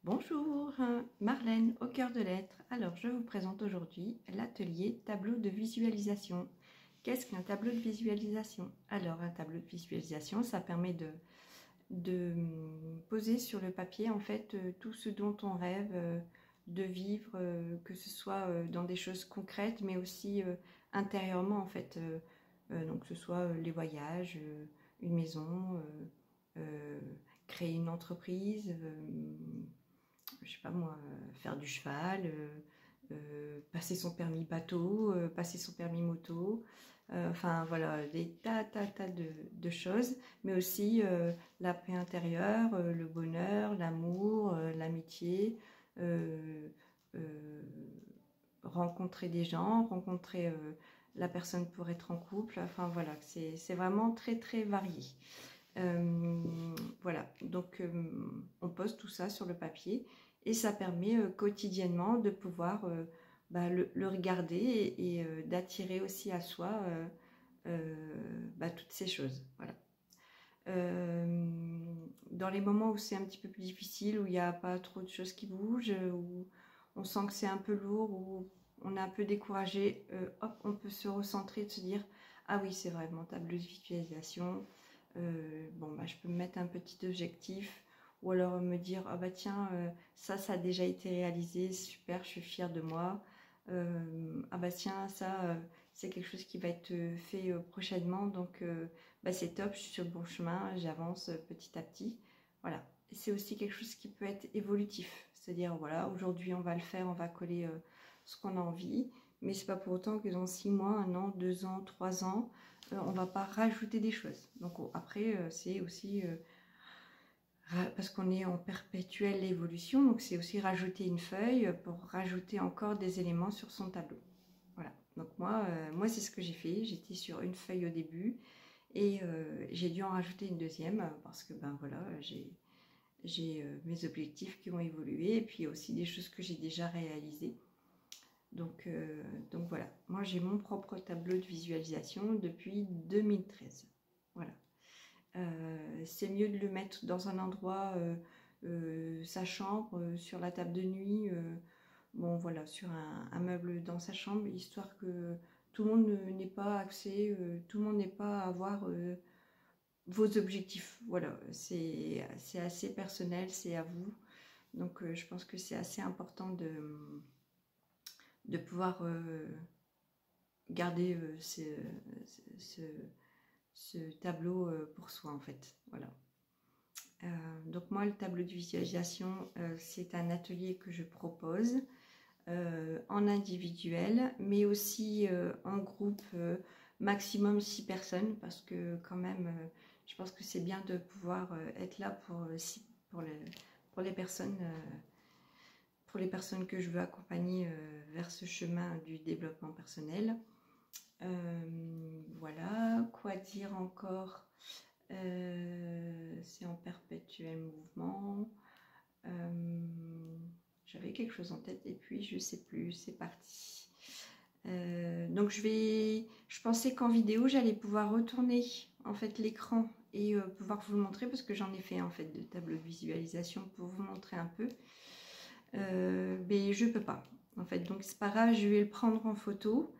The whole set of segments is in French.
Bonjour, Marlène au cœur de lettres. Alors, je vous présente aujourd'hui l'atelier tableau de visualisation. Qu'est-ce qu'un tableau de visualisation? Alors, un tableau de visualisation, ça permet de poser sur le papier en fait tout ce dont on rêve de vivre, que ce soit dans des choses concrètes, mais aussi intérieurement en fait. Donc, que ce soit les voyages, une maison, créer une entreprise. Je sais pas moi, faire du cheval, passer son permis bateau, passer son permis moto, enfin voilà, des tas de choses, mais aussi la paix intérieure, le bonheur, l'amour, l'amitié, euh, euh, rencontrer des gens, rencontrer la personne pour être en couple, enfin voilà, c'est vraiment très varié. Voilà, donc on pose tout ça sur le papier et ça permet quotidiennement de pouvoir le regarder et d'attirer aussi à soi toutes ces choses. Voilà. Dans les moments où c'est un petit peu plus difficile, où il n'y a pas trop de choses qui bougent, où on sent que c'est un peu lourd, où on est un peu découragé, hop, on peut se recentrer, de se dire « Ah oui, c'est vrai, mon tableau de visualisation, je peux me mettre un petit objectif, ou alors me dire ah bah tiens, ça a déjà été réalisé, super, je suis fière de moi. Ah bah tiens, ça c'est quelque chose qui va être fait prochainement, donc c'est top, je suis sur le bon chemin, j'avance petit à petit. Voilà, c'est aussi quelque chose qui peut être évolutif, c'est-à-dire voilà, aujourd'hui on va le faire, on va coller ce qu'on a envie, mais c'est pas pour autant que dans 6 mois, 1 an, 2 ans, 3 ans, on va pas rajouter des choses. Donc après, c'est aussi parce qu'on est en perpétuelle évolution, donc c'est aussi rajouter une feuille pour rajouter encore des éléments sur son tableau. Voilà, donc moi c'est ce que j'ai fait, j'étais sur une feuille au début et j'ai dû en rajouter une deuxième parce que ben voilà, j'ai mes objectifs qui ont évolué et puis aussi des choses que j'ai déjà réalisées. Donc voilà, moi j'ai mon propre tableau de visualisation depuis 2013. Voilà. C'est mieux de le mettre dans un endroit, sa chambre, sur la table de nuit, bon voilà, sur un meuble dans sa chambre, histoire que tout le monde n'ait pas accès, tout le monde n'ait pas à voir vos objectifs. Voilà, c'est assez personnel, c'est à vous. Donc je pense que c'est assez important de pouvoir garder ce tableau pour soi en fait. Voilà. Donc moi, le tableau de visualisation, c'est un atelier que je propose en individuel, mais aussi en groupe, maximum 6 personnes, parce que quand même, je pense que c'est bien de pouvoir être là pour les personnes que je veux accompagner vers ce chemin du développement personnel. Voilà, quoi dire encore? C'est en perpétuel mouvement. J'avais quelque chose en tête et puis je sais plus, c'est parti. Donc je pensais qu'en vidéo j'allais pouvoir retourner en fait l'écran et pouvoir vous le montrer, parce que j'en ai fait en fait de tableaux de visualisation pour vous montrer un peu. Mais je peux pas en fait, donc c'est pas grave, je vais le prendre en photo.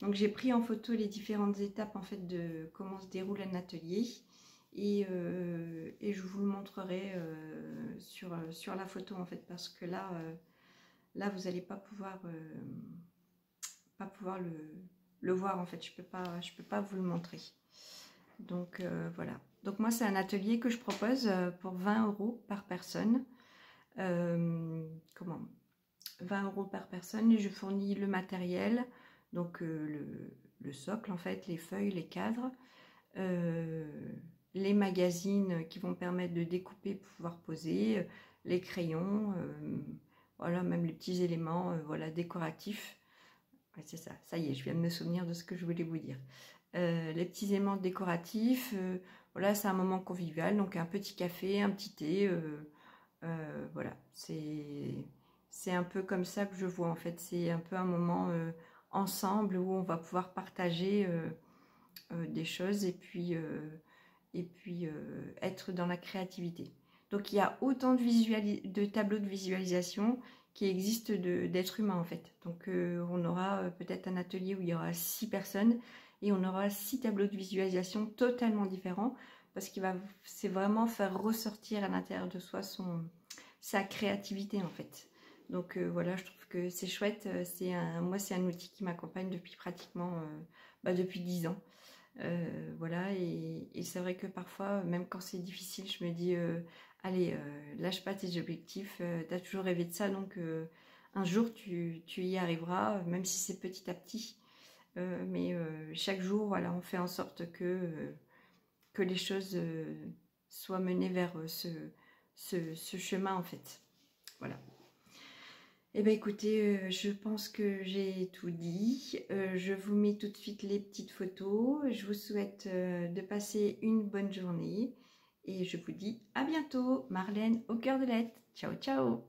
Donc j'ai pris en photo les différentes étapes en fait de comment se déroule un atelier et je vous le montrerai sur la photo en fait, parce que là vous n'allez pas pouvoir le voir en fait, je peux pas vous le montrer. Donc voilà, donc moi c'est un atelier que je propose pour 20 € par personne. 20 € par personne, et je fournis le matériel, donc le socle en fait, les feuilles, les cadres, les magazines qui vont permettre de découper pour pouvoir poser, les crayons, voilà, même les petits éléments voilà, décoratifs. Ouais, c'est ça, ça y est, je viens de me souvenir de ce que je voulais vous dire. Les petits éléments décoratifs, voilà, c'est un moment convivial, donc un petit café, un petit thé, voilà, c'est un peu comme ça que je vois en fait, c'est un peu un moment ensemble où on va pouvoir partager des choses et puis être dans la créativité. Donc il y a autant de tableaux de visualisation qui existent d'êtres humains en fait. Donc on aura peut-être un atelier où il y aura 6 personnes et on aura 6 tableaux de visualisation totalement différents parce c'est vraiment faire ressortir à l'intérieur de soi sa créativité en fait. Donc voilà, je trouve que c'est chouette. Moi, c'est un outil qui m'accompagne depuis pratiquement depuis 10 ans. Voilà, et c'est vrai que parfois, même quand c'est difficile, je me dis allez, lâche pas tes objectifs, tu as toujours rêvé de ça, donc un jour tu y arriveras, même si c'est petit à petit. Mais chaque jour, voilà, on fait en sorte que les choses soient menées vers ce chemin en fait. Voilà. Eh bien écoutez, je pense que j'ai tout dit. Je vous mets tout de suite les petites photos. Je vous souhaite de passer une bonne journée. Et je vous dis à bientôt. Marlène au cœur de l'être. Ciao, ciao.